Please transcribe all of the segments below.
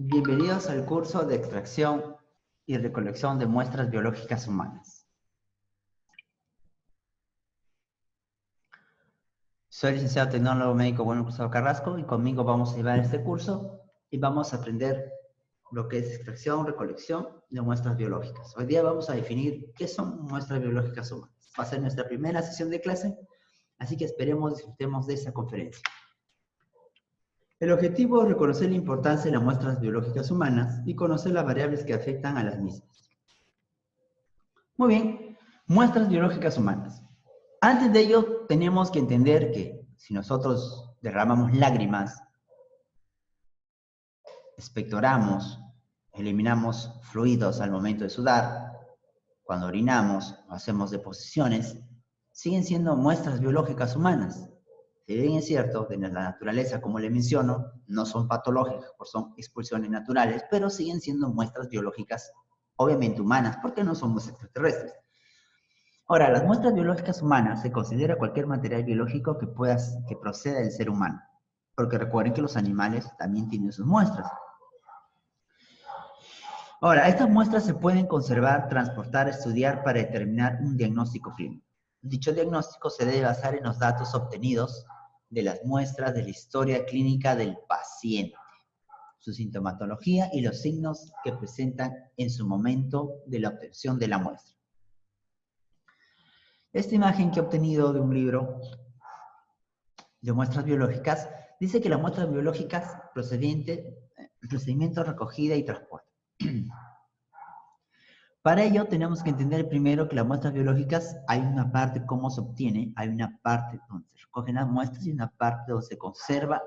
Bienvenidos al curso de extracción y recolección de muestras biológicas humanas. Soy licenciado tecnólogo médico Bueno Cruzado Carrasco y conmigo vamos a llevar este curso y vamos a aprender lo que es extracción, recolección de muestras biológicas. Hoy día vamos a definir qué son muestras biológicas humanas. Va a ser nuestra primera sesión de clase, así que esperemos disfrutemos de esa conferencia. El objetivo es reconocer la importancia de las muestras biológicas humanas y conocer las variables que afectan a las mismas. Muy bien, muestras biológicas humanas. Antes de ello, tenemos que entender que si nosotros derramamos lágrimas, expectoramos, eliminamos fluidos al momento de sudar, cuando orinamos o hacemos deposiciones, siguen siendo muestras biológicas humanas. Si bien es cierto, de la naturaleza, como le menciono, no son patológicas, son expulsiones naturales, pero siguen siendo muestras biológicas, obviamente humanas, porque no somos extraterrestres. Ahora, las muestras biológicas humanas se considera cualquier material biológico que proceda del ser humano, porque recuerden que los animales también tienen sus muestras. Ahora, estas muestras se pueden conservar, transportar, estudiar para determinar un diagnóstico clínico. Dicho diagnóstico se debe basar en los datos obtenidos de las muestras de la historia clínica del paciente, su sintomatología y los signos que presentan en su momento de la obtención de la muestra. Esta imagen que he obtenido de un libro de muestras biológicas dice que las muestras biológicas procedimiento recogida y transporte. Para ello tenemos que entender primero que las muestras biológicas hay una parte cómo se obtiene, hay una parte donde se recogen las muestras y una parte donde se conserva,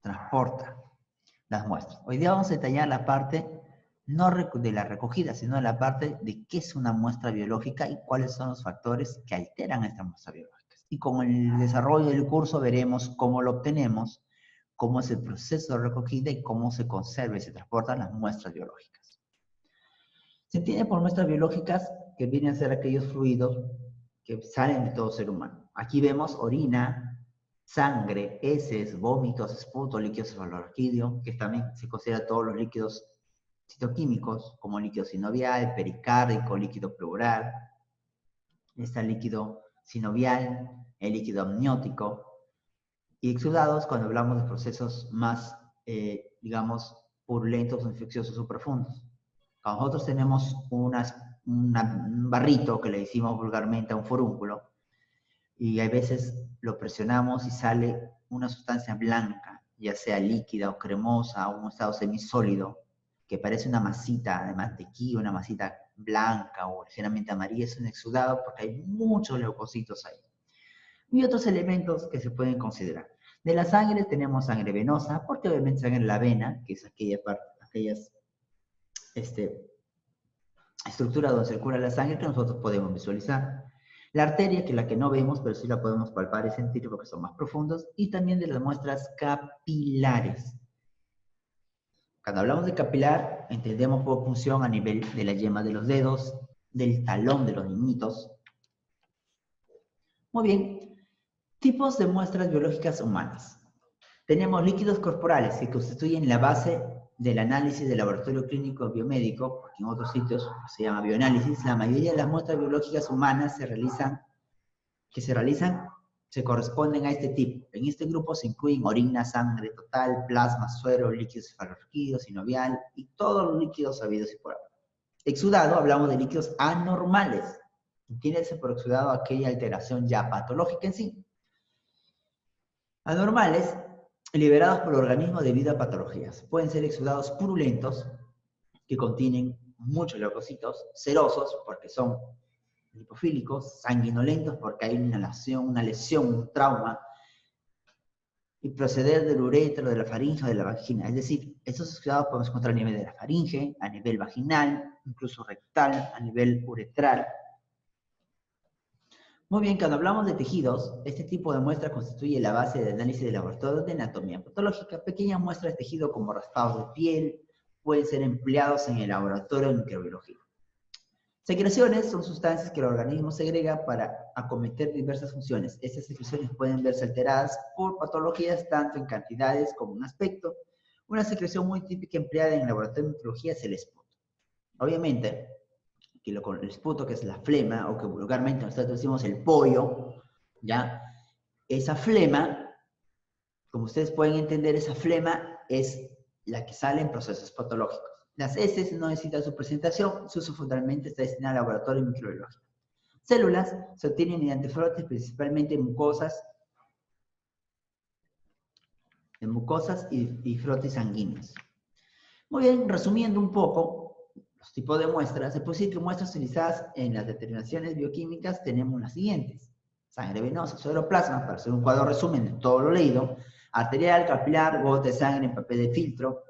transporta las muestras. Hoy día vamos a detallar la parte no de la recogida, sino la parte de qué es una muestra biológica y cuáles son los factores que alteran esta muestra biológica. Y con el desarrollo del curso veremos cómo lo obtenemos, cómo es el proceso de recogida y cómo se conserva y se transportan las muestras biológicas. Se entiende por muestras biológicas que vienen a ser aquellos fluidos que salen de todo ser humano. Aquí vemos orina, sangre, heces, vómitos, esputo, líquido cefalorraquídeo, que también se considera todos los líquidos citoquímicos, como líquido sinovial, pericárdico, líquido pleural. Está el líquido sinovial, el líquido amniótico, y exudados cuando hablamos de procesos más, digamos, purulentos, infecciosos o profundos. Nosotros tenemos un barrito que le decimos vulgarmente a un forúnculo y a veces lo presionamos y sale una sustancia blanca, ya sea líquida o cremosa o un estado semisólido, que parece una masita de mantequilla, una masita blanca o ligeramente amarilla. Es un exudado porque hay muchos leucocitos ahí. Y otros elementos que se pueden considerar. De la sangre tenemos sangre venosa, porque obviamente sangre en la vena, que es aquellas estructura donde circula la sangre que nosotros podemos visualizar. La arteria, que es la que no vemos, pero sí la podemos palpar y sentir porque son más profundos, y también de las muestras capilares. Cuando hablamos de capilar, entendemos por punción a nivel de la yema de los dedos, del talón de los niñitos. Muy bien, tipos de muestras biológicas humanas. Tenemos líquidos corporales que constituyen la base del análisis del laboratorio clínico biomédico, porque en otros sitios se llama bioanálisis. La mayoría de las muestras biológicas humanas se corresponden a este tipo. En este grupo se incluyen orina, sangre total, plasma, suero, líquido cefalorraquídeo, sinovial y todos los líquidos sabidos y por haber. Exudado, hablamos de líquidos anormales. Entiéndase por exudado aquella alteración ya patológica en sí. Anormales, liberados por el organismo debido a patologías. Pueden ser exudados purulentos, que contienen muchos leucocitos, serosos, porque son lipofílicos, sanguinolentos, porque hay una lesión, un trauma, y proceder del uretro, de la faringe o de la vagina. Es decir, estos exudados podemos encontrar a nivel de la faringe, a nivel vaginal, incluso rectal, a nivel uretral. Muy bien, cuando hablamos de tejidos, este tipo de muestra constituye la base de análisis de laboratorio de anatomía patológica. Pequeñas muestras de tejido como raspados de piel pueden ser empleados en el laboratorio de microbiología. Secreciones son sustancias que el organismo segrega para acometer diversas funciones. Estas secreciones pueden verse alteradas por patologías tanto en cantidades como en aspecto, Una secreción muy típica empleada en el laboratorio de metrología es el esputo. Obviamente, que el esputo, que es la flema, o que vulgarmente nosotros decimos el pollo, ¿ya? Esa flema, como ustedes pueden entender, esa flema es la que sale en procesos patológicos. Las heces no necesitan su presentación, su uso fundamentalmente está destinado al laboratorio microbiológico. Células se obtienen mediante frotes, principalmente en mucosas y frotes sanguíneos. Muy bien, resumiendo un poco los tipos de muestras, se puede decir que muestras utilizadas en las determinaciones bioquímicas tenemos las siguientes: sangre venosa, sueroplasma, para hacer un cuadro resumen de todo lo leído, arterial, capilar, gota de sangre en papel de filtro,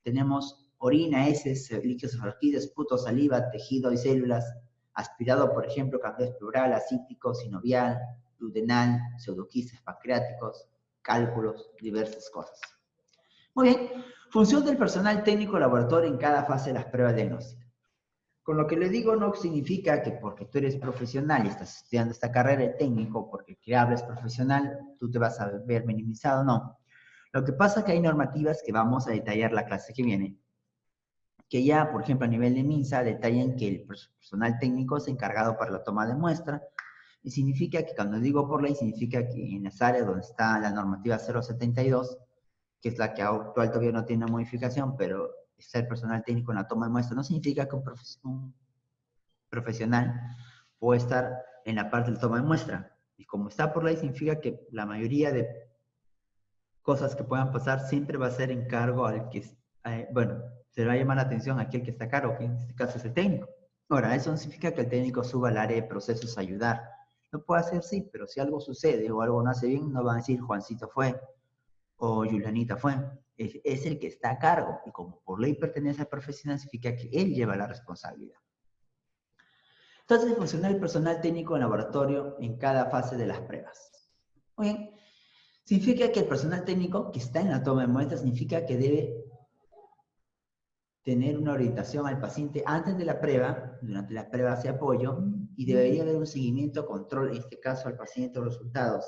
tenemos orina, heces, líquidos cefalorraquídeos, esputo, saliva, tejido y células, aspirado, por ejemplo, cambios pleural, acítico, sinovial, duodenal, pseudoquistes pancreáticos, cálculos, diversas cosas. Muy bien, función del personal técnico laboratorio en cada fase de las pruebas diagnósticas. Con lo que le digo no significa que porque tú eres profesional y estás estudiando esta carrera de técnico, porque que hables profesional, tú te vas a ver minimizado, no. Lo que pasa es que hay normativas que vamos a detallar la clase que viene, que ya, por ejemplo, a nivel de MINSA, detallan que el personal técnico es encargado para la toma de muestra, y significa que cuando digo por ley, significa que en las áreas donde está la normativa 072, que es la que actual todavía no tiene una modificación, pero está el personal técnico en la toma de muestra, no significa que un profesional puede estar en la parte de toma de muestra. Y como está por ley, significa que la mayoría de cosas que puedan pasar siempre va a ser encargo al que, bueno, se va a llamar la atención a aquel que está a cargo, que en este caso es el técnico. Ahora, eso no significa que el técnico suba al área de procesos a ayudar. Lo puede hacer, sí, pero si algo sucede o algo no hace bien, no van a decir Juancito fue o Julianita fue. Es el que está a cargo, y como por ley pertenece al profesional, significa que él lleva la responsabilidad. Entonces, funciona el personal técnico en laboratorio en cada fase de las pruebas. Muy bien. Significa que el personal técnico que está en la toma de muestras significa que debe tener una orientación al paciente antes de la prueba, durante la prueba hace apoyo, y debería haber un seguimiento, control, en este caso al paciente o resultados.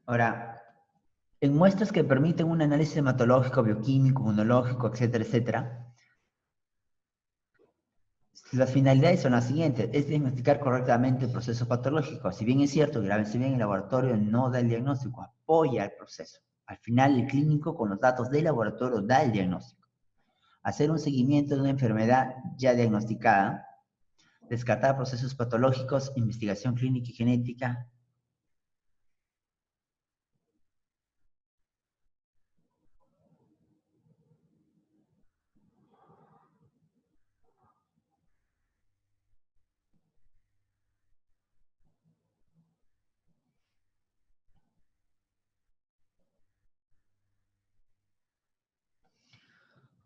Ahora, en muestras que permiten un análisis hematológico, bioquímico, inmunológico, etcétera, etcétera, las finalidades son las siguientes: es diagnosticar correctamente el proceso patológico. Si bien es cierto, grábense bien, el laboratorio no da el diagnóstico, apoya el proceso. Al final, el clínico con los datos del laboratorio da el diagnóstico. Hacer un seguimiento de una enfermedad ya diagnosticada, descartar procesos patológicos, investigación clínica y genética.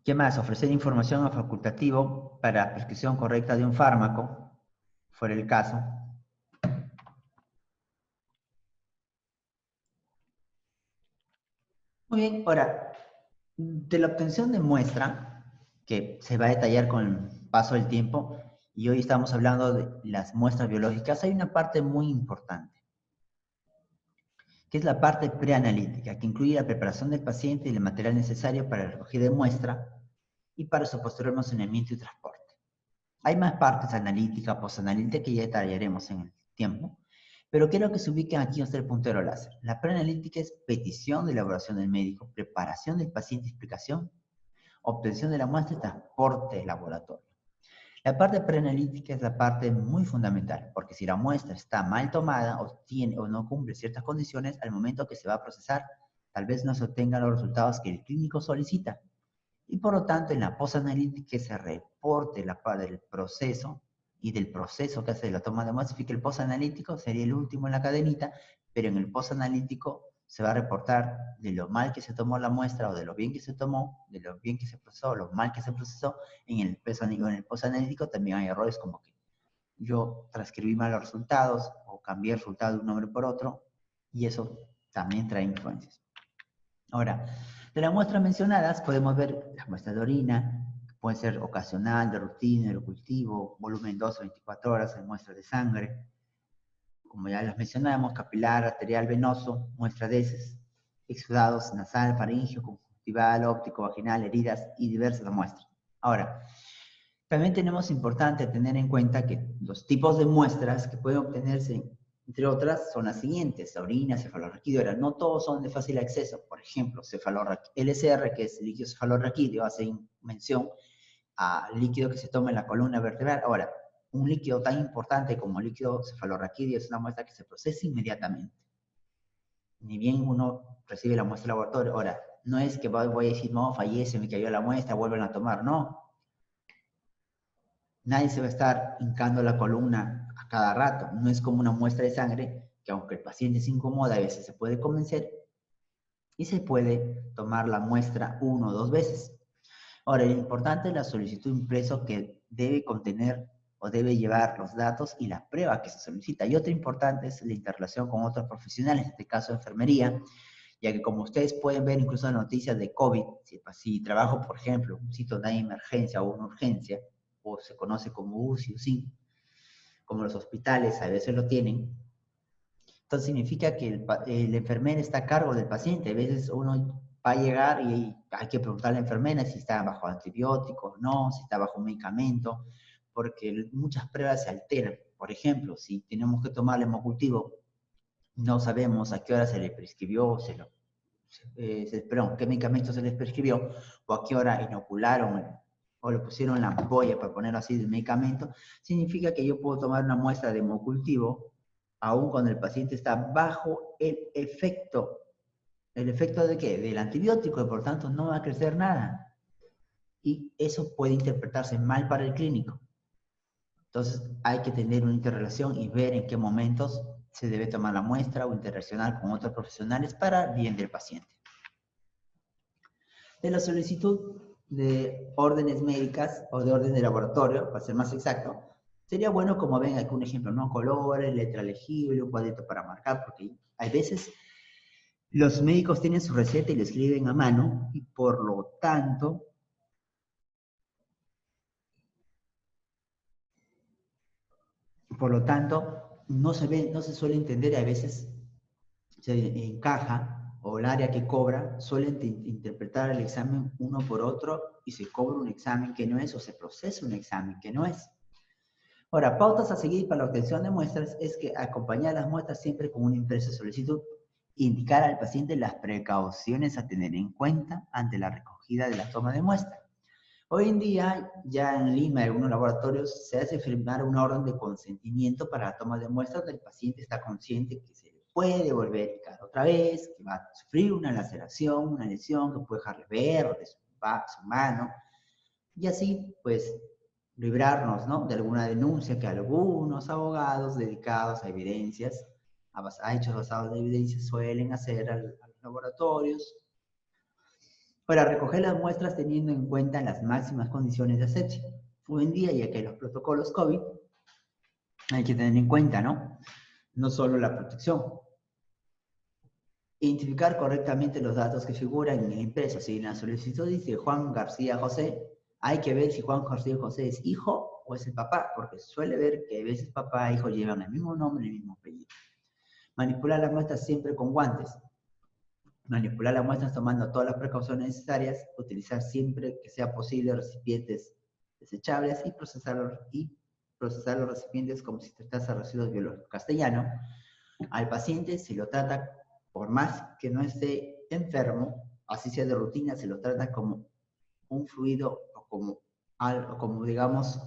¿Qué más? Ofrecer información a facultativo para prescripción correcta de un fármaco, fuera el caso. Muy bien, ahora, de la obtención de muestra, que se va a detallar con el paso del tiempo, y hoy estamos hablando de las muestras biológicas, hay una parte muy importante, que es la parte preanalítica, que incluye la preparación del paciente y el material necesario para la recogida de muestra y para su posterior almacenamiento y transporte. Hay más partes analítica, postanalítica, que ya detallaremos en el tiempo, pero quiero que se ubiquen aquí hasta el puntero láser. La preanalítica es petición de elaboración del médico, preparación del paciente, explicación, obtención de la muestra y transporte del laboratorio. La parte preanalítica es la parte muy fundamental, porque si la muestra está mal tomada o no cumple ciertas condiciones, al momento que se va a procesar, tal vez no se obtengan los resultados que el clínico solicita. Y por lo tanto, en la postanalítica se reporte la parte del proceso y del proceso que hace la toma de muestra. Que el postanalítico sería el último en la cadenita, pero en el postanalítico se va a reportar de lo mal que se tomó la muestra o de lo bien que se tomó, de lo bien que se procesó o lo mal que se procesó. En el postanalítico también hay errores como que yo transcribí mal los resultados o cambié el resultado de un nombre por otro, y eso también trae influencias. Ahora, de las muestras mencionadas podemos ver las muestras de orina, que pueden ser ocasional, de rutina, de cultivo, volumen 12, 24 horas, hay muestras de sangre, como ya las mencionamos, capilar, arterial, venoso, muestras de heces, exudados, nasal, faríngeo, conjuntival, óptico, vaginal, heridas y diversas muestras. Ahora, también tenemos importante tener en cuenta que los tipos de muestras que pueden obtenerse, entre otras, son las siguientes: la orina, cefalorraquídeo. Ahora, no todos son de fácil acceso. Por ejemplo, LSR, que es el líquido cefalorraquídeo, hace mención al líquido que se toma en la columna vertebral. Ahora, un líquido tan importante como el líquido cefalorraquídeo es una muestra que se procesa inmediatamente. Ni bien uno recibe la muestra del laboratorio. Ahora, no es que voy a decir, no, fallece, me cayó la muestra, vuelven a tomar. No. Nadie se va a estar hincando la columna a cada rato. No es como una muestra de sangre que, aunque el paciente se incomoda, a veces se puede convencer y se puede tomar la muestra 1 o 2 veces. Ahora, lo importante es la solicitud impreso, que debe contener o debe llevar los datos y la prueba que se solicita. Y otra importante es la interrelación con otros profesionales, en este caso enfermería, ya que como ustedes pueden ver incluso en noticias de COVID, si trabajo, por ejemplo, un sitio de emergencia o una urgencia, o se conoce como UCI, UCI, como los hospitales a veces lo tienen, entonces significa que el enfermero está a cargo del paciente. A veces uno va a llegar y hay que preguntarle a la enfermera si está bajo antibióticos o no, si está bajo medicamento, porque muchas pruebas se alteran. Por ejemplo, si tenemos que tomar el hemocultivo, no sabemos a qué hora se le prescribió, perdón, qué medicamento se les prescribió, o a qué hora inocularon o le pusieron la ampolla, para ponerlo así, del medicamento. Significa que yo puedo tomar una muestra de hemocultivo aún cuando el paciente está bajo el efecto. ¿El efecto de qué? Del antibiótico, y por tanto no va a crecer nada. Y eso puede interpretarse mal para el clínico. Entonces hay que tener una interrelación y ver en qué momentos se debe tomar la muestra o interaccionar con otros profesionales para el bien del paciente. De la solicitud de órdenes médicas o de orden de laboratorio, para ser más exacto, sería bueno, como ven, algún ejemplo, ¿no? Colores, letra legible, un cuadrito para marcar, porque hay veces los médicos tienen su receta y la escriben a mano, y por lo tanto, no se ve, no se suele entender, y a veces se encaja, o el área que cobra suele interpretar el examen uno por otro, y se cobra un examen que no es, o se procesa un examen que no es. Ahora, pautas a seguir para la obtención de muestras es que acompañar las muestras siempre con una impresa solicitud, indicar al paciente las precauciones a tener en cuenta ante la recogida de la toma de muestra. Hoy en día, ya en Lima, en algunos laboratorios, se hace firmar una orden de consentimiento para la toma de muestras, donde el paciente está consciente que se le puede volver a picar otra vez, que va a sufrir una laceración, una lesión que puede dejarle ver de su mano, y así, pues, librarnos, ¿no?, de alguna denuncia que algunos abogados dedicados a evidencias, a hechos basados en evidencias, suelen hacer a los laboratorios, para recoger las muestras teniendo en cuenta las máximas condiciones de asepsia. Hoy en día, ya que los protocolos COVID, hay que tener en cuenta, ¿no?, no solo la protección. Identificar correctamente los datos que figuran en el impreso. Si en la solicitud dice Juan García José, hay que ver si Juan García José es hijo o es el papá, porque suele ver que a veces papá e hijo llevan el mismo nombre y el mismo apellido. Manipular las muestras siempre con guantes. Manipular las muestras tomando todas las precauciones necesarias. Utilizar siempre que sea posible recipientes desechables y procesar los recipientes como si tratase de residuos biológicos. Castellano: al paciente se lo trata, por más que no esté enfermo, así sea de rutina, se lo trata como un fluido o como digamos,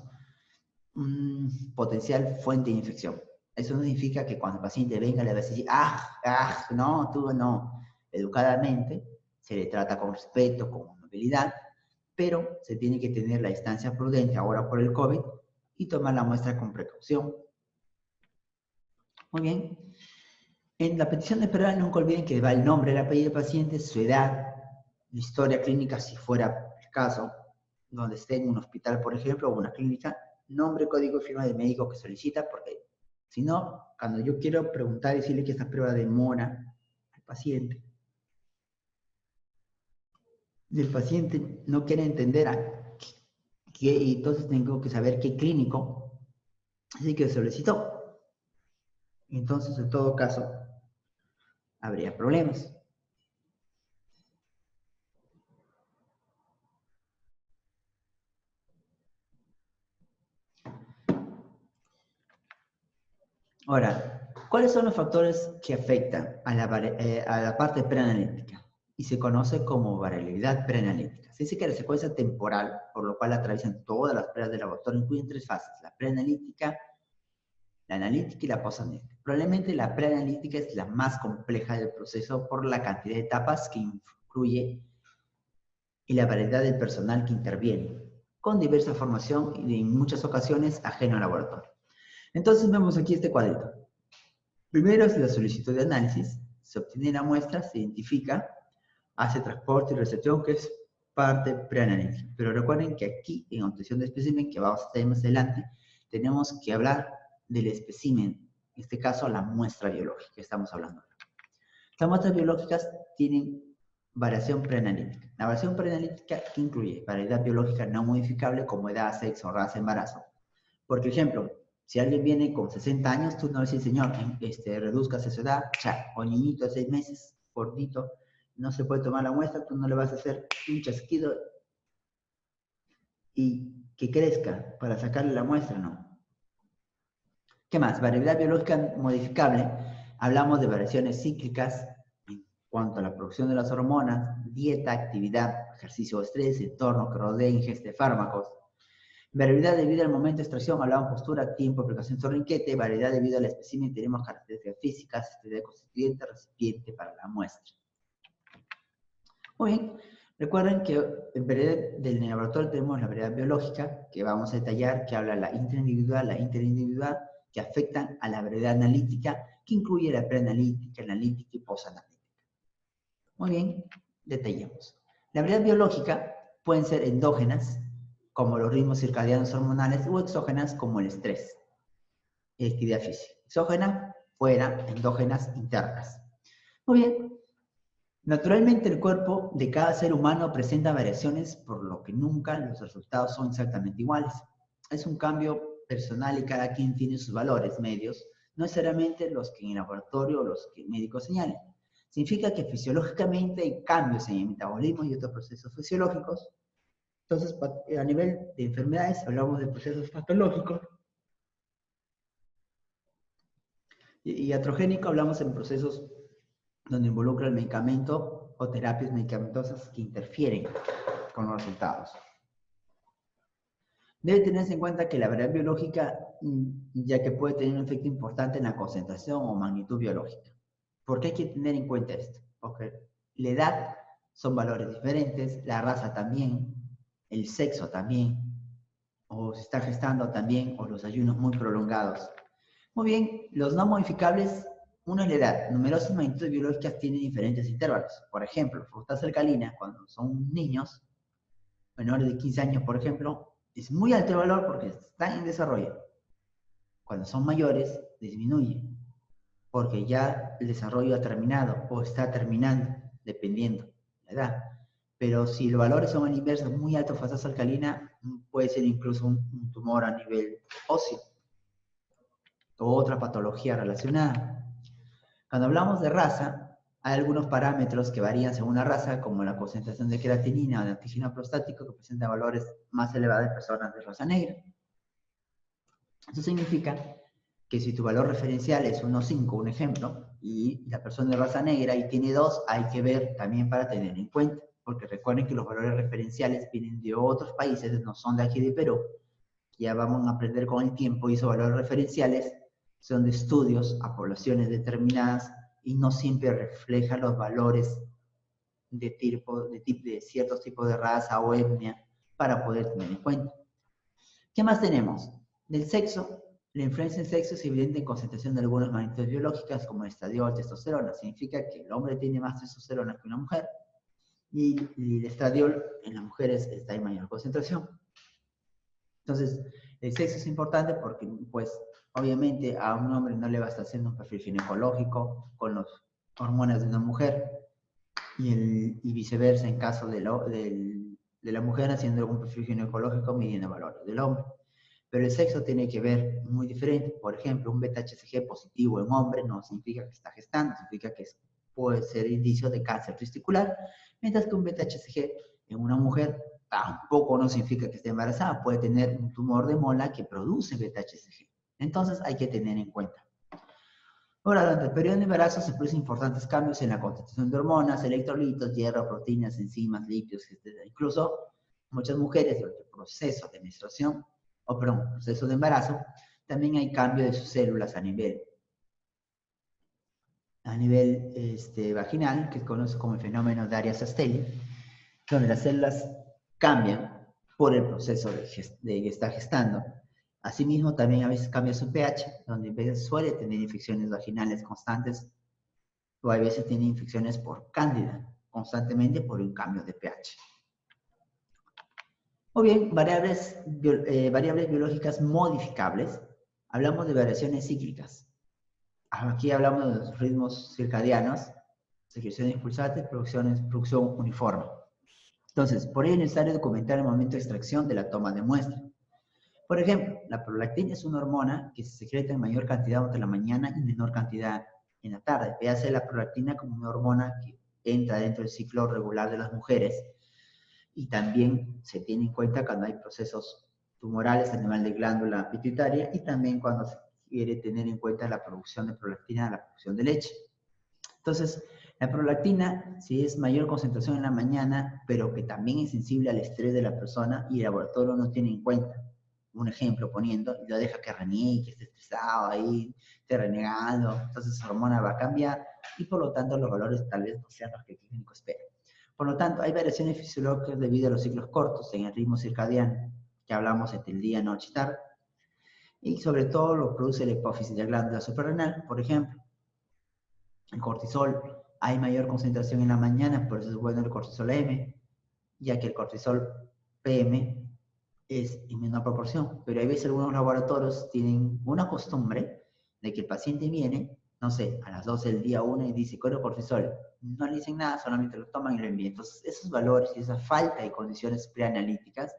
potencial fuente de infección. Eso no significa que cuando el paciente venga le va a decir, no, tú no. Educadamente se le trata con respeto, con amabilidad, pero se tiene que tener la distancia prudente ahora por el COVID y tomar la muestra con precaución. Muy bien. En la petición de prueba nunca olviden que va el nombre, el apellido del paciente, su edad, la historia clínica si fuera el caso, donde esté en un hospital, por ejemplo, o una clínica, nombre, código y firma del médico que solicita, porque si no, cuando yo quiero preguntar y decirle que esta prueba demora, paciente. Y el paciente no quiere entender y entonces tengo que saber qué clínico, así que solicitó. Entonces, en todo caso, habría problemas. Ahora, ¿cuáles son los factores que afectan a la parte preanalítica? Y se conoce como variabilidad preanalítica. Se dice que la secuencia temporal, por lo cual atraviesan todas las pruebas del laboratorio, incluyen tres fases: la preanalítica, la analítica y la posanalítica. Probablemente la preanalítica es la más compleja del proceso por la cantidad de etapas que incluye y la variedad del personal que interviene, con diversa formación y en muchas ocasiones ajeno al laboratorio. Entonces vemos aquí este cuadrito. Primero es la solicitud de análisis, se obtiene la muestra, se identifica, hace transporte y recepción, que es parte preanalítica. Pero recuerden que aquí, en obtención de espécimen, que vamos a tener más adelante, tenemos que hablar del espécimen, en este caso la muestra biológica que estamos hablando ahora. Las muestras biológicas tienen variación preanalítica. La variación preanalítica incluye variedad biológica no modificable como edad, sexo, raza, embarazo. Por ejemplo, si alguien viene con 60 años, tú no le dices, señor, reduzcase su edad, ya, o niñito de 6 meses, gordito, no se puede tomar la muestra, tú no le vas a hacer un chasquido y que crezca para sacarle la muestra, no. ¿Qué más? Variabilidad biológica modificable. Hablamos de variaciones cíclicas en cuanto a la producción de las hormonas, dieta, actividad, ejercicio o estrés, entorno que rodea, ingesta de fármacos. Variabilidad debido al momento de extracción, hablamos postura, tiempo, aplicación torniquete. Variedad debido al espécimen, tenemos características físicas, esterilidad constituyente, recipiente para la muestra. Muy bien, recuerden que en variedad del laboratorio tenemos la variedad biológica, que vamos a detallar, que habla la interindividual, que afectan a la variedad analítica, que incluye la preanalítica, analítica y posanalítica. Muy bien, detallemos. La variedad biológica pueden ser endógenas, como los ritmos circadianos hormonales, o exógenas, como el estrés y actividad física. Exógenas, fuera, endógenas, internas. Muy bien. Naturalmente, el cuerpo de cada ser humano presenta variaciones, por lo que nunca los resultados son exactamente iguales. Es un cambio personal y cada quien tiene sus valores medios, no necesariamente los que en el laboratorio o los que el médico señale. Significa que fisiológicamente hay cambios en el metabolismo y otros procesos fisiológicos. Entonces, a nivel de enfermedades, hablamos de procesos patológicos. Y iatrogénico, hablamos en procesos donde involucra el medicamento o terapias medicamentosas que interfieren con los resultados. Debe tenerse en cuenta que la variabilidad biológica, ya que puede tener un efecto importante en la concentración o magnitud biológica. ¿Por qué hay que tener en cuenta esto? Porque la edad son valores diferentes, la raza también, el sexo también, o se está gestando también, o los ayunos muy prolongados. Muy bien, los no modificables, uno es la edad. Numerosas magnitudes biológicas tienen diferentes intervalos. Por ejemplo, fructasa alcalina, cuando son niños, menores de 15 años, por ejemplo, es muy alto el valor porque están en desarrollo. Cuando son mayores, disminuye, porque ya el desarrollo ha terminado o está terminando, dependiendo de la edad. Pero si los valores son al inverso, muy alto fructasa alcalina, puede ser incluso un tumor a nivel óseo o otra patología relacionada. Cuando hablamos de raza, hay algunos parámetros que varían según la raza, como la concentración de creatinina o de antígeno prostático, que presentan valores más elevados en personas de raza negra. Eso significa que si tu valor referencial es 1,5, un ejemplo, y la persona de raza negra y tiene 2, hay que ver también para tener en cuenta, porque recuerden que los valores referenciales vienen de otros países, no son de aquí de Perú. Ya vamos a aprender con el tiempo, y esos valores referenciales son de estudios a poblaciones determinadas y no siempre reflejan los valores de ciertos tipos de raza o etnia para poder tener en cuenta. ¿Qué más tenemos? Del sexo, la influencia del sexo es evidente en concentración de algunas magnitudes biológicas como el estradiol, testosterona. Significa que el hombre tiene más testosterona que una mujer y el estradiol en las mujeres está en mayor concentración. Entonces, el sexo es importante porque, pues, obviamente a un hombre no le va a estar haciendo un perfil ginecológico con los hormonas de una mujer y viceversa en caso de la mujer haciendo algún perfil ginecológico midiendo valores del hombre. Pero el sexo tiene que ver muy diferente. Por ejemplo, un beta-HCG positivo en hombre no significa que está gestando, significa que puede ser indicio de cáncer testicular, mientras que un beta-HCG en una mujer tampoco no significa que esté embarazada, puede tener un tumor de mola que produce beta-HCG. Entonces hay que tener en cuenta. Ahora, durante el periodo de embarazo se producen importantes cambios en la concentración de hormonas, electrolitos, hierro, proteínas, enzimas, lípidos, etc. Incluso muchas mujeres durante el proceso de menstruación, o perdón, proceso de embarazo, también hay cambio de sus células a nivel vaginal, que se conoce como el fenómeno de Arias-Castelli, donde las células cambian por el proceso de que está gestando. Asimismo, también a veces cambia su pH, donde en vez suele tener infecciones vaginales constantes, o a veces tiene infecciones por cándida, constantemente por un cambio de pH. O bien, variables biológicas modificables. Hablamos de variaciones cíclicas. Aquí hablamos de los ritmos circadianos, secreciones pulsantes, producción uniforme. Entonces, por ello es necesario documentar el momento de extracción de la toma de muestra. Por ejemplo, la prolactina es una hormona que se secreta en mayor cantidad durante la mañana y menor cantidad en la tarde. Véase la prolactina como una hormona que entra dentro del ciclo regular de las mujeres y también se tiene en cuenta cuando hay procesos tumorales a nivel de glándula pituitaria y también cuando se quiere tener en cuenta la producción de prolactina, la producción de leche. Entonces, la prolactina, si es mayor concentración en la mañana, pero que también es sensible al estrés de la persona y el laboratorio no tiene en cuenta, un ejemplo poniendo, y lo deja que reniegue, que esté estresado ahí, esté renegando, entonces esa hormona va a cambiar y por lo tanto los valores tal vez no sean los que el clínico espera. Por lo tanto, hay variaciones fisiológicas debido a los ciclos cortos en el ritmo circadiano, que hablamos entre el día, noche y tarde, y sobre todo lo produce la hipófisis de la glándula suprarrenal, por ejemplo. El cortisol, hay mayor concentración en la mañana, por eso es bueno el cortisol M, ya que el cortisol PM es en menor proporción. Pero hay veces algunos laboratorios tienen una costumbre de que el paciente viene, no sé, a las 12 del día 1 y dice, ¿cuál es el cortisol? No le dicen nada, solamente lo toman y lo envían. Entonces, esos valores y esa falta de condiciones preanalíticas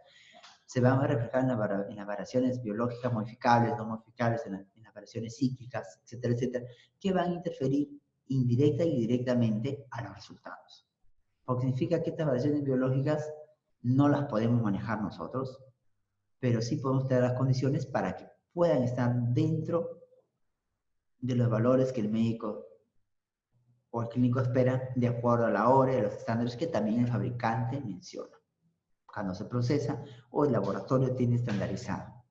se van a reflejar en las variaciones biológicas modificables, no modificables, en las variaciones cíclicas, etcétera, etcétera, que van a interferir indirecta y directamente a los resultados. Porque significa que estas variaciones biológicas no las podemos manejar nosotros, pero sí podemos tener las condiciones para que puedan estar dentro de los valores que el médico o el clínico espera de acuerdo a la hora y a los estándares que también el fabricante menciona cuando se procesa o el laboratorio tiene estandarizado.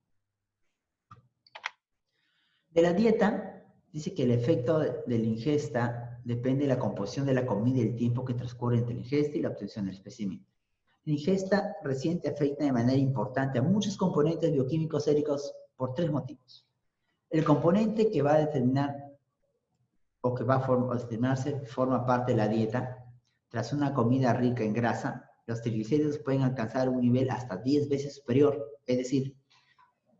De la dieta, dice que el efecto de la ingesta depende de la composición de la comida y el tiempo que transcurre entre la ingesta y la obtención del espécimen. La ingesta reciente afecta de manera importante a muchos componentes bioquímicos séricos por tres motivos. El componente que va a determinar o que va a determinarse forma parte de la dieta. Tras una comida rica en grasa, los triglicéridos pueden alcanzar un nivel hasta 10 veces superior. Es decir,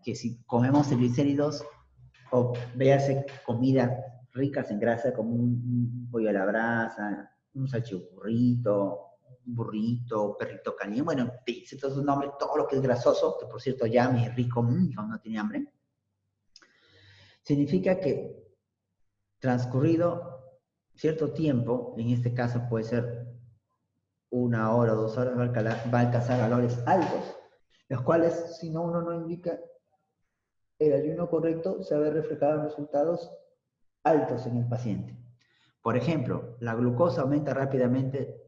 que si comemos triglicéridos o véase comidas ricas en grasa como un pollo a la brasa, un salchiburrito, un burrito, perrito caliente, bueno, pizza, todo su nombre, todo lo que es grasoso, que por cierto ya me rico cuando no tiene hambre, significa que transcurrido cierto tiempo, en este caso puede ser 1 hora o 2 horas, va a alcanzar valores altos, los cuales si no uno no indica el ayuno correcto, se ve reflejado en resultados altos en el paciente. Por ejemplo, la glucosa aumenta rápidamente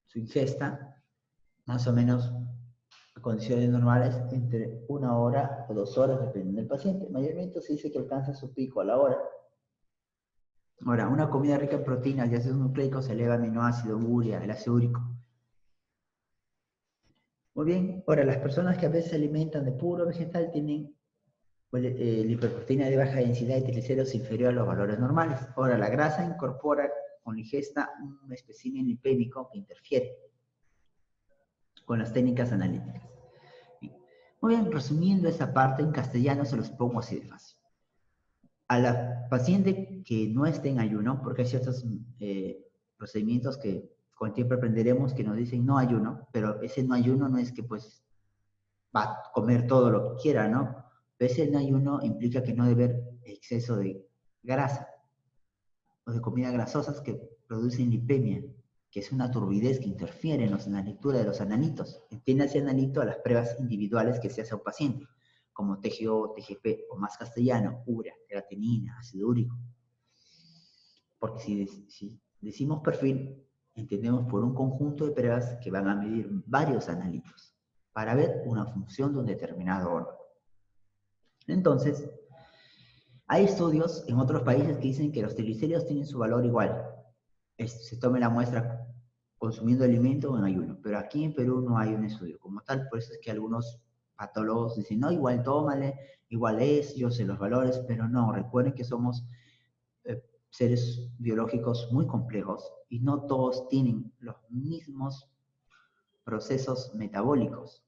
su ingesta, más o menos en condiciones normales, entre 1 hora o 2 horas, dependiendo del paciente. Mayormente se dice que alcanza su pico a la hora. Ahora, una comida rica en proteínas y ácidos nucleicos eleva aminoácido, urea, el ácido úrico. Muy bien, ahora las personas que a veces se alimentan de puro vegetal tienen lipoproteína de baja densidad y triglicéridos inferior a los valores normales. Ahora, la grasa incorpora con la ingesta un espécimen lipémico que interfiere con las técnicas analíticas. Muy bien, resumiendo esa parte en castellano se los pongo así de fácil. A la paciente que no esté en ayuno, porque hay ciertos procedimientos que con el tiempo aprenderemos que nos dicen no ayuno, pero ese no ayuno no es que pues va a comer todo lo que quiera, ¿no? Pero ese no ayuno implica que no debe haber exceso de grasa o de comidas grasosas que producen lipemia, que es una turbidez que interfiere en la lectura de los analitos. Entiéndase analito a las pruebas individuales que se hace a un paciente, como TGO, TGP o más castellano, urea, creatinina, ácido úrico. Porque si decimos perfil, entendemos por un conjunto de pruebas que van a medir varios analitos para ver una función de un determinado órgano. Entonces, hay estudios en otros países que dicen que los triglicéridos tienen su valor igual. Se tome la muestra consumiendo alimento o en ayuno. Pero aquí en Perú no hay un estudio como tal, por eso es que algunos patólogos dicen, no, igual tómale, igual es, yo sé los valores, pero no, recuerden que somos seres biológicos muy complejos y no todos tienen los mismos procesos metabólicos.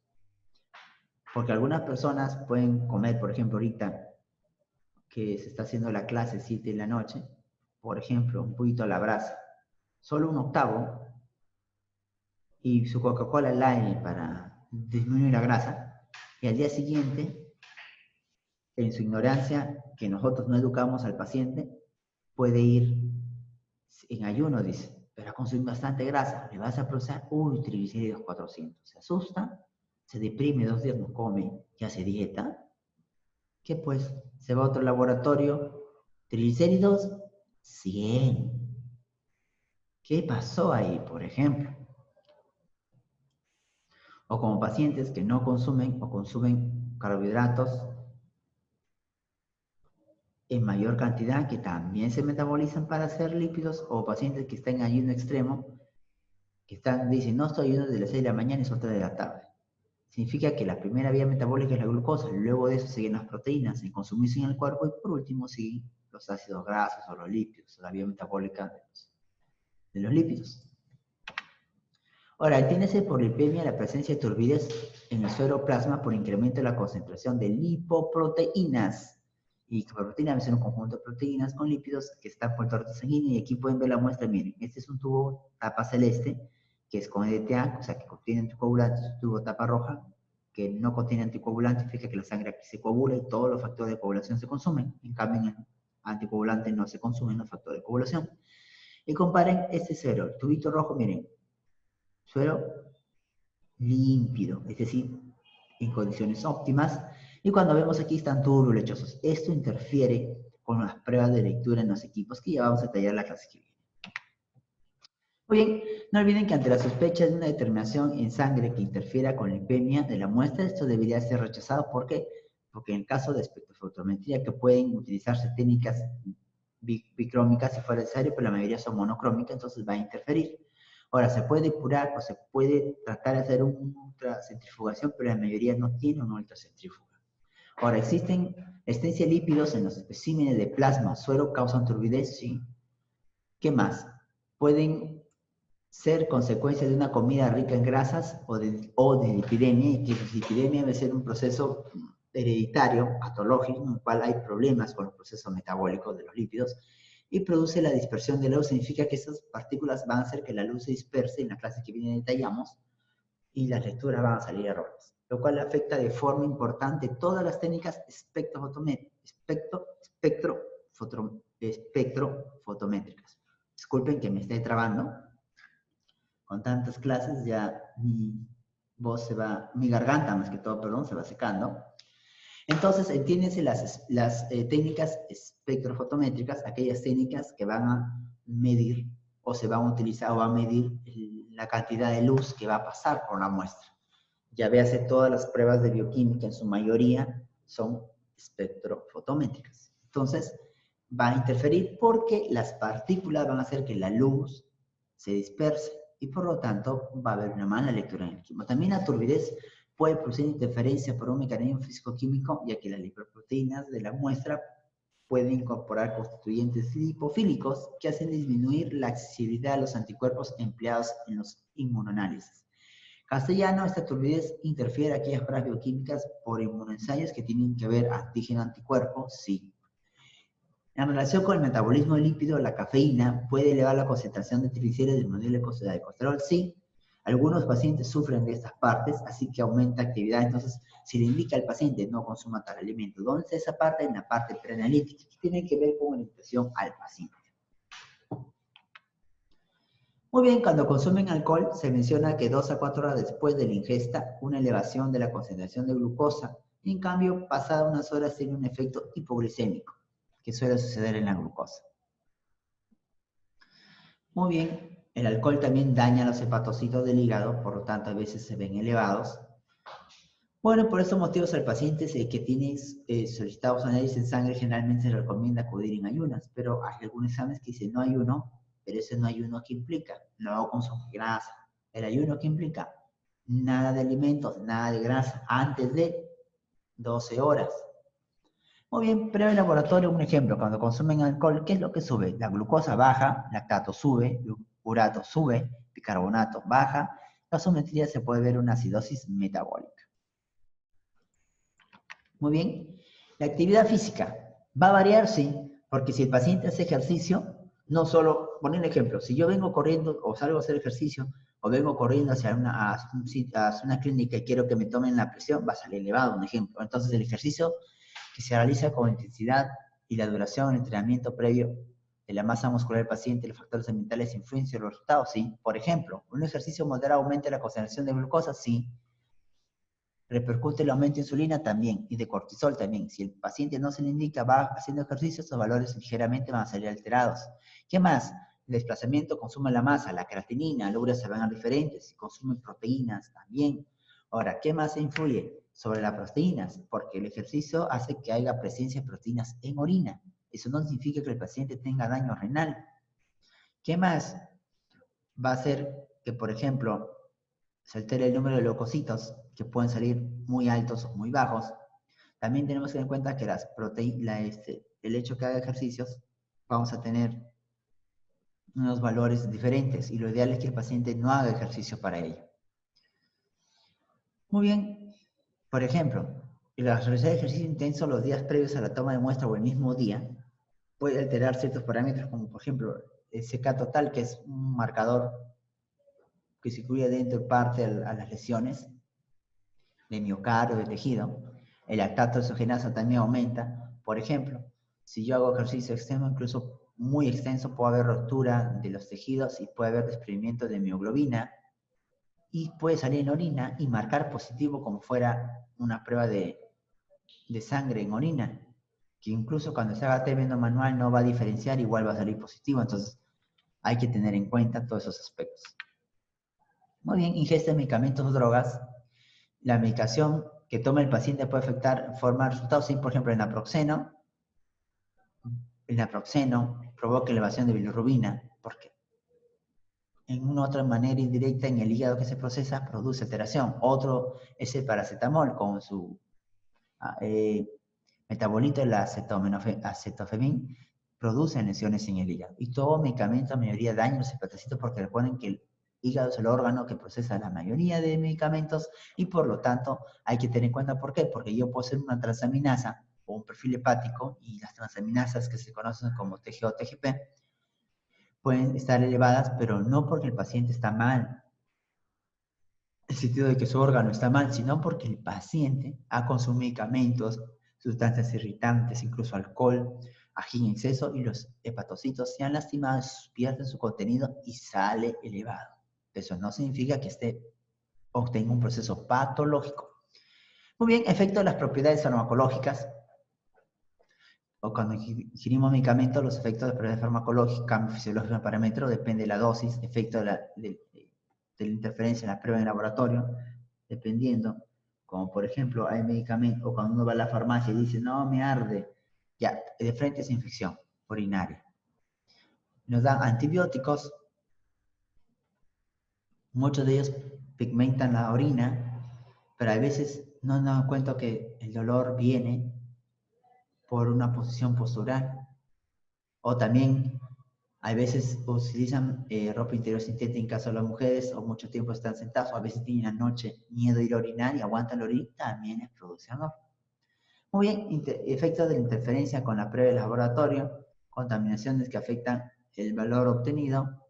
Porque algunas personas pueden comer, por ejemplo, ahorita que se está haciendo la clase 7 de la noche, por ejemplo, un poquito a la brasa, solo un octavo, y su Coca-Cola Light para disminuir la grasa, y al día siguiente, en su ignorancia, que nosotros no educamos al paciente, puede ir en ayuno, dice, pero ha consumido bastante grasa, le vas a procesar, uy, triglicéridos 400, se asusta, se deprime, 2 días no come, y hace dieta, ¿qué pues? Se va a otro laboratorio, triglicéridos 100. ¿Qué pasó ahí, por ejemplo? O como pacientes que no consumen o consumen carbohidratos en mayor cantidad que también se metabolizan para hacer lípidos, o pacientes que están en ayuno extremo, que dicen, no estoy ayuno desde las 6 de la mañana y son 3 de la tarde. Significa que la primera vía metabólica es la glucosa, luego de eso siguen las proteínas en consumirse en el cuerpo y por último siguen los ácidos grasos o los lípidos, la vía metabólica de los lípidos. Ahora, entiéndese por lipemia la presencia de turbidez en el sueroplasma por incremento de la concentración de lipoproteínas. Y proteínas es un conjunto de proteínas con lípidos que están por el torrente sanguíneo, y aquí pueden ver la muestra. Miren, este es un tubo tapa celeste que es con EDTA, o sea que contiene anticoagulantes, un tubo tapa roja que no contiene anticoagulantes, significa que la sangre aquí se coagula y todos los factores de coagulación se consumen. En cambio, en el anticoagulante no se consumen los factores de coagulación. Y comparen este suero, el tubito rojo, miren, suero límpido, es decir, en condiciones óptimas. Y cuando vemos aquí están turbolechosos. Esto interfiere con las pruebas de lectura en los equipos que ya vamos a detallar la clase que viene. Muy bien, no olviden que ante la sospecha de una determinación en sangre que interfiera con la lipemia de la muestra, esto debería ser rechazado. ¿Por qué? Porque en el caso de espectrofotometría, que pueden utilizarse técnicas bicrómicas si fuera necesario, pero la mayoría son monocrómicas, entonces va a interferir. Ahora, se puede depurar o se puede tratar de hacer una ultracentrifugación, pero la mayoría no tiene una ultracentrifuga. Ahora, existen estancia de lípidos en los especímenes de plasma, suero, causan turbidez, ¿sí? ¿Qué más? Pueden ser consecuencia de una comida rica en grasas o de lipidemia, y que la lipidemia debe ser un proceso hereditario, patológico, en el cual hay problemas con los procesos metabólicos de los lípidos, y produce la dispersión de la luz. Significa que esas partículas van a hacer que la luz se disperse, en la clase que viene detallamos, y las lecturas van a salir errores, lo cual afecta de forma importante todas las técnicas espectrofotométricas. Disculpen que me esté trabando. Con tantas clases ya mi voz se va, mi garganta más que todo, perdón, se va secando. Entonces, entiéndense las técnicas espectrofotométricas, aquellas técnicas que van a medir o se van a utilizar o van a medir la cantidad de luz que va a pasar por la muestra. Ya véase, todas las pruebas de bioquímica en su mayoría son espectrofotométricas. Entonces, va a interferir porque las partículas van a hacer que la luz se disperse y por lo tanto va a haber una mala lectura en el químico. También la turbidez puede producir interferencia por un mecanismo físico-químico, ya que las lipoproteínas de la muestra pueden incorporar constituyentes lipofílicos que hacen disminuir la accesibilidad a los anticuerpos empleados en los inmunoanálisis. Castellano, esta turbidez interfiere en aquellas pruebas bioquímicas por inmunoensayos que tienen que ver antígeno-anticuerpo, sí. En relación con el metabolismo del lípido, la cafeína puede elevar la concentración de triglicéridos y disminuir la concentración de colesterol. Sí, algunos pacientes sufren de estas partes, así que aumenta actividad. Entonces, si le indica al paciente no consuma tal alimento, ¿dónde está esa parte? En la parte preanalítica, que tiene que ver con orientación al paciente. Muy bien, cuando consumen alcohol, se menciona que 2 a 4 horas después de la ingesta, una elevación de la concentración de glucosa, y en cambio, pasadas unas horas tiene un efecto hipoglicémico, que suele suceder en la glucosa. Muy bien, el alcohol también daña los hepatocitos del hígado, por lo tanto a veces se ven elevados. Bueno, por estos motivos al paciente que tiene solicitados análisis de sangre generalmente se le recomienda acudir en ayunas, pero hay algunos exámenes que dicen no ayuno, pero ese no ayuno que implica, no consumo grasa. El ayuno que implica nada de alimentos, nada de grasa antes de 12 horas. Muy bien, pero en laboratorio, un ejemplo, cuando consumen alcohol, ¿qué es lo que sube? La glucosa baja, lactato sube, urato sube, bicarbonato baja, la gasometría se puede ver una acidosis metabólica. Muy bien, la actividad física va a variar, sí, porque si el paciente hace ejercicio, no solo, poner un ejemplo, si yo vengo corriendo o salgo a hacer ejercicio, o vengo corriendo hacia una clínica y quiero que me tomen la presión, va a salir elevado, un ejemplo. Entonces el ejercicio que se realiza con intensidad y la duración del entrenamiento previo de la masa muscular del paciente, los factores ambientales influyen sobre los resultados, sí. Por ejemplo, un ejercicio moderado aumenta la concentración de glucosa, sí. Repercute el aumento de insulina también y de cortisol también. Si el paciente no se le indica, va haciendo ejercicio, esos valores ligeramente van a salir alterados. ¿Qué más? El desplazamiento consume la masa, la creatinina, la urea se van a diferentes, si consumen proteínas también. Ahora, ¿qué más influye sobre las proteínas? Porque el ejercicio hace que haya presencia de proteínas en orina. Eso no significa que el paciente tenga daño renal. ¿Qué más? Va a ser que, por ejemplo, se altera el número de leucocitos, que pueden salir muy altos o muy bajos. También tenemos que tener en cuenta que el hecho que haga ejercicios, vamos a tener unos valores diferentes y lo ideal es que el paciente no haga ejercicio para ello. Muy bien, por ejemplo, realizar ejercicio intenso los días previos a la toma de muestra o el mismo día puede alterar ciertos parámetros como por ejemplo el CK total, que es un marcador que se incluye dentro y parte a las lesiones de miocardio, de tejido. El lactato exogenasa también aumenta. Por ejemplo, si yo hago ejercicio extremo, incluso muy extenso, puede haber ruptura de los tejidos y puede haber desprendimiento de mioglobina y puede salir en orina y marcar positivo como fuera una prueba de sangre en orina, que incluso cuando se haga término manual no va a diferenciar, igual va a salir positivo. Entonces hay que tener en cuenta todos esos aspectos. Muy bien, ingesta de medicamentos o drogas. La medicación que toma el paciente puede afectar, formar resultados, sí, por ejemplo, el naproxeno provoca elevación de bilirrubina, porque en una otra manera indirecta en el hígado que se procesa produce alteración. Otro es el paracetamol con su metabolito, el acetofemin, producen lesiones en el hígado. Y todo medicamento, la mayoría daña los hepatocitos porque recuerden que el hígado es el órgano que procesa la mayoría de medicamentos y por lo tanto hay que tener en cuenta por qué. Porque yo puedo ser una transaminasa o un perfil hepático y las transaminasas que se conocen como TGO o TGP pueden estar elevadas, pero no porque el paciente está mal, en el sentido de que su órgano está mal, sino porque el paciente ha consumido medicamentos, sustancias irritantes, incluso alcohol, ají en exceso y los hepatocitos se han lastimado, pierden su contenido y sale elevado. Eso no significa que obtenga un proceso patológico. Muy bien, efecto de las propiedades farmacológicas. O cuando ingerimos medicamentos, los efectos de las propiedades farmacológicas, cambio fisiológico del parámetro, depende de la dosis, efecto de la interferencia en la prueba en laboratorio, dependiendo. Como por ejemplo, hay medicamentos, o cuando uno va a la farmacia y dice, no, me arde, ya, de frente es infección urinaria. Nos dan antibióticos, muchos de ellos pigmentan la orina, pero a veces no nos damos cuenta que el dolor viene por una posición postural. O también, a veces utilizan ropa interior sintética en caso de las mujeres, o mucho tiempo están sentados, o a veces tienen anoche miedo de ir a orinar y aguantan la orina, también es producción. Muy bien, efectos de la interferencia con la prueba de laboratorio. contaminaciones que afectan el valor obtenido,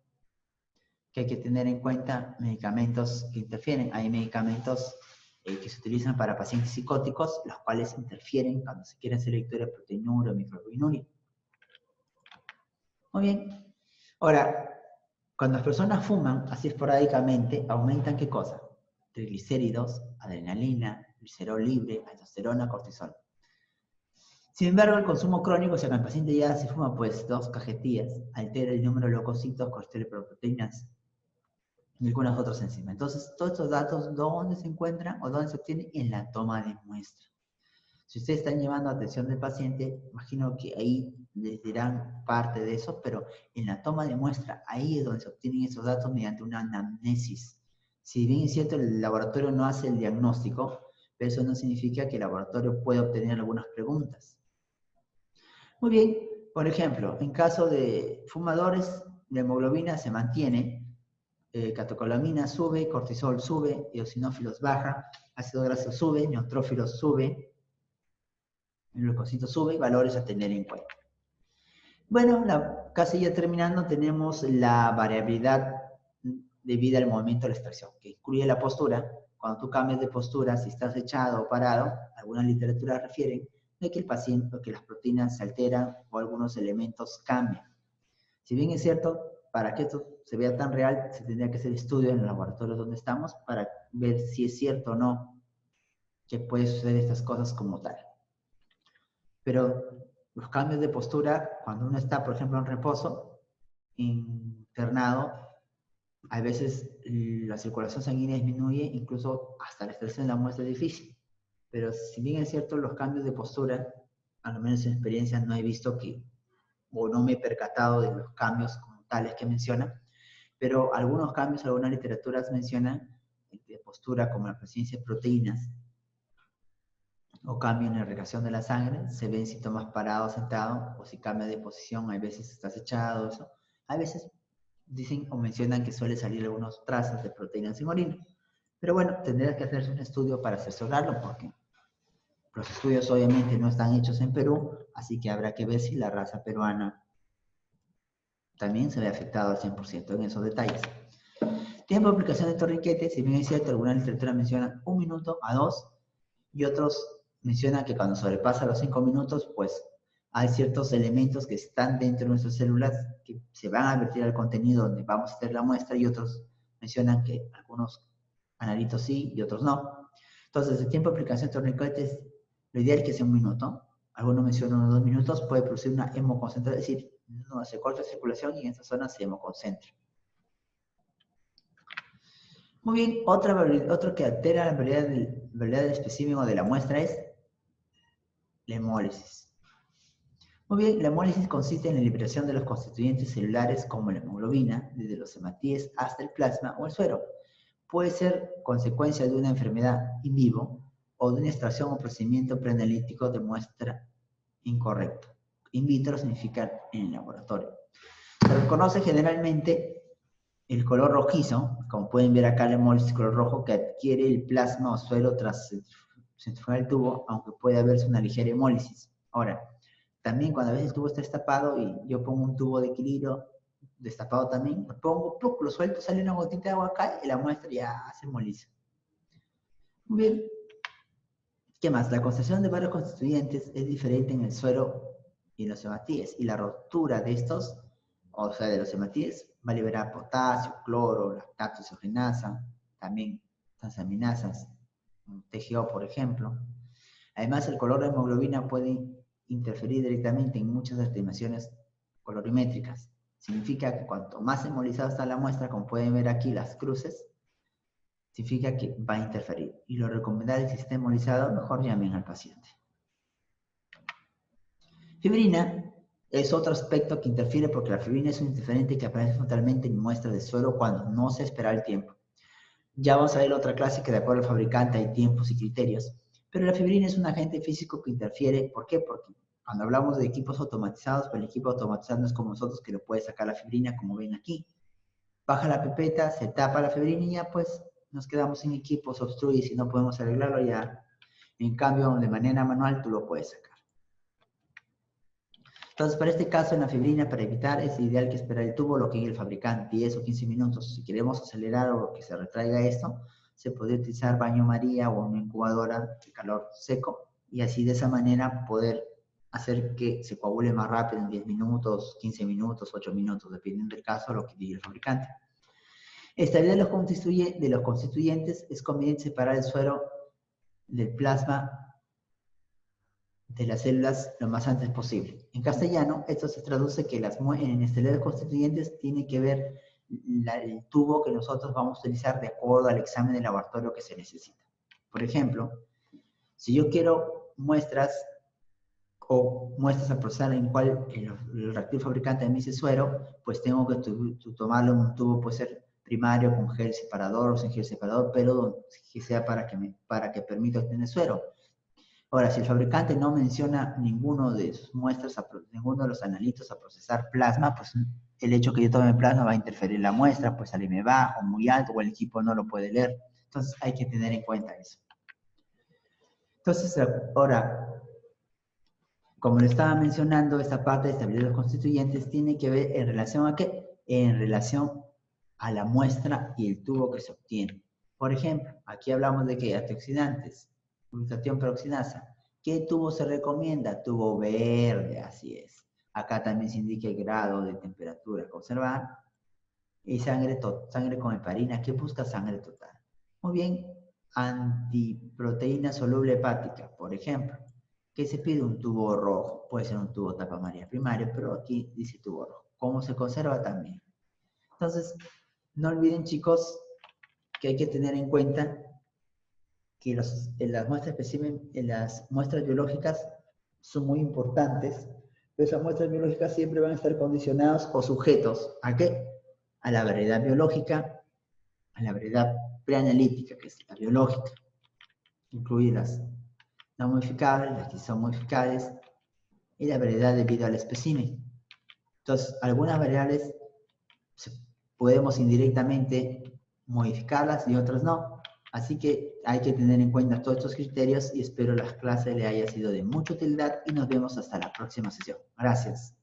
que hay que tener en cuenta medicamentos que interfieren. Hay medicamentos que se utilizan para pacientes psicóticos, los cuales interfieren cuando se quiere hacer lectura de proteinuria o microalbuminuria. Muy bien. Ahora, cuando las personas fuman así esporádicamente, aumentan ¿qué cosa? Triglicéridos, adrenalina, glicerol libre, aldosterona, cortisol. Sin embargo, el consumo crónico, o sea, cuando el paciente ya se fuma pues 2 cajetillas, altera el número de leucocitos, colesterol y proteínas y algunas otras enzimas. Entonces, todos estos datos, ¿dónde se encuentran o dónde se obtienen? En la toma de muestra. Si ustedes están llevando atención del paciente, imagino que ahí les dirán parte de eso, pero en la toma de muestra, ahí es donde se obtienen esos datos mediante una anamnesis. Si bien es cierto, el laboratorio no hace el diagnóstico, pero eso no significa que el laboratorio pueda obtener algunas preguntas. Muy bien, por ejemplo, en caso de fumadores, la hemoglobina se mantiene, catecolamina sube, cortisol sube, eosinófilos baja, ácido graso sube, neutrófilos sube, el glucosito sube, valores a tener en cuenta. Bueno, casi ya terminando, tenemos la variabilidad debida al movimiento de la extracción, que incluye la postura. Cuando tú cambias de postura, si estás echado o parado, algunas literaturas refieren de que el paciente, que las proteínas se alteran o algunos elementos cambian. Si bien es cierto, para que esto se vea tan real, se tendría que hacer estudio en los laboratorios donde estamos para ver si es cierto o no que puede suceder estas cosas como tal. Pero los cambios de postura, cuando uno está, por ejemplo, en reposo, internado, a veces la circulación sanguínea disminuye, incluso hasta la extracción de la muestra es difícil. Pero si bien es cierto, los cambios de postura, al menos en experiencia, no he visto que, o no me he percatado de los cambios como tales que menciona, pero algunos cambios, algunas literaturas mencionan de postura como la presencia de proteínas, o cambio en la irrigación de la sangre, se ven síntomas parado, sentado, o si cambia de posición, hay veces estás echado, eso. A veces dicen o mencionan que suele salir algunos trazas de proteínas en orina. Pero bueno, tendrías que hacerse un estudio para asesorarlo, porque los estudios obviamente no están hechos en Perú, así que habrá que ver si la raza peruana también se ve afectada al 100% en esos detalles. Tiempo de aplicación de torniquete, si bien es cierto, alguna literatura menciona 1 minuto a 2, y otros mencionan que cuando sobrepasa los 5 minutos, pues hay ciertos elementos que están dentro de nuestras células que se van a advertir al contenido donde vamos a hacer la muestra, y otros mencionan que algunos analitos sí y otros no. Entonces, el tiempo de aplicación de torniquetes, lo ideal es que sea 1 minuto. Algunos mencionan unos 2 minutos, puede producir una hemoconcentración, es decir, no se corta la circulación y en esa zona se hemoconcentra. Muy bien, otro que altera la variabilidad del espécimen o de la muestra es la hemólisis. Muy bien, la hemólisis consiste en la liberación de los constituyentes celulares como la hemoglobina, desde los hematíes hasta el plasma o el suero. Puede ser consecuencia de una enfermedad in vivo o de una extracción o procedimiento preanalítico de muestra incorrecto. In vitro significa en el laboratorio. Se reconoce generalmente el color rojizo, como pueden ver acá la hemólisis color rojo, que adquiere el plasma o suero tras centrifugar el tubo, aunque puede haberse una ligera hemólisis. Ahora, también cuando a veces el tubo está destapado y yo pongo un tubo de equilibrio destapado también, lo pongo, ¡pluc!, lo suelto, sale una gotita de agua acá y la muestra ya se hemoliza. Muy bien. ¿Qué más? La concentración de varios constituyentes es diferente en el suero y en los hematíes, y la rotura de estos, o sea, de los hematíes, va a liberar potasio, cloro, lactato, isogenasa, también transaminasas, TGO, por ejemplo. Además, el color de hemoglobina puede interferir directamente en muchas estimaciones colorimétricas. Significa que cuanto más hemolizada está la muestra, como pueden ver aquí las cruces, significa que va a interferir. Y lo recomendable es que si está hemolizado, mejor llamen al paciente. Fibrina es otro aspecto que interfiere, porque la fibrina es un interferente que aparece frontalmente en muestras de suero cuando no se espera el tiempo. Ya vamos a ver otra clase que de acuerdo al fabricante hay tiempos y criterios, pero la fibrina es un agente físico que interfiere. ¿Por qué? Porque cuando hablamos de equipos automatizados, pues el equipo automatizado no es como nosotros, que lo puede sacar la fibrina, como ven aquí. Baja la pipeta, se tapa la fibrina y ya pues nos quedamos sin equipo, se obstruye, y si no podemos arreglarlo ya, en cambio de manera manual tú lo puedes sacar. Entonces, para este caso, en la fibrina, para evitar, es ideal que esperar el tubo, lo que el fabricante, 10 o 15 minutos. Si queremos acelerar o que se retraiga esto, se puede utilizar baño María o una incubadora de calor seco, y así de esa manera poder hacer que se coagule más rápido en 10 minutos, 15 minutos, 8 minutos, dependiendo del caso, lo que diga el fabricante. Estabilidad de los constituyentes, es conveniente separar el suero del plasma de las células lo más antes posible. En castellano, esto se traduce que en estabilidad constituyentes tiene que ver el tubo que nosotros vamos a utilizar de acuerdo al examen de laboratorio que se necesita. Por ejemplo, si yo quiero muestras a procesar en cual el reactivo fabricante me dice suero, pues tengo que tomarlo en un tubo, puede ser primario con gel separador o sin gel separador, pero que sea para que permita obtener suero. Ahora, si el fabricante no menciona ninguno de sus muestras, ninguno de los analitos a procesar plasma, pues el hecho que yo tome plasma va a interferir en la muestra, pues salirme bajo, muy alto, o el equipo no lo puede leer. Entonces hay que tener en cuenta eso. Entonces, ahora, como le estaba mencionando, esta parte de estabilidad de los constituyentes tiene que ver en relación a qué? En relación a la muestra y el tubo que se obtiene. Por ejemplo, aquí hablamos de que antioxidantes, glutatión peroxidasa. ¿Qué tubo se recomienda? Tubo verde, así es. Acá también se indica el grado de temperatura a conservar. Y sangre con heparina. ¿Qué busca sangre total? Muy bien, antiproteína soluble hepática, por ejemplo. ¿Qué se pide? Un tubo rojo. Puede ser un tubo tapa María primario, pero aquí dice tubo rojo. ¿Cómo se conserva también? Entonces, no olviden, chicos, que hay que tener en cuenta que las muestras biológicas son muy importantes, pero esas muestras biológicas siempre van a estar condicionadas o sujetos ¿a qué? A la variedad biológica, a la variedad preanalítica, que es la biológica, incluye las no modificables, las que son modificables, y la variedad debido al espécimen. Entonces, algunas variables podemos indirectamente modificarlas y otras no. Así que hay que tener en cuenta todos estos criterios y espero las clases le haya sido de mucha utilidad y nos vemos hasta la próxima sesión. Gracias.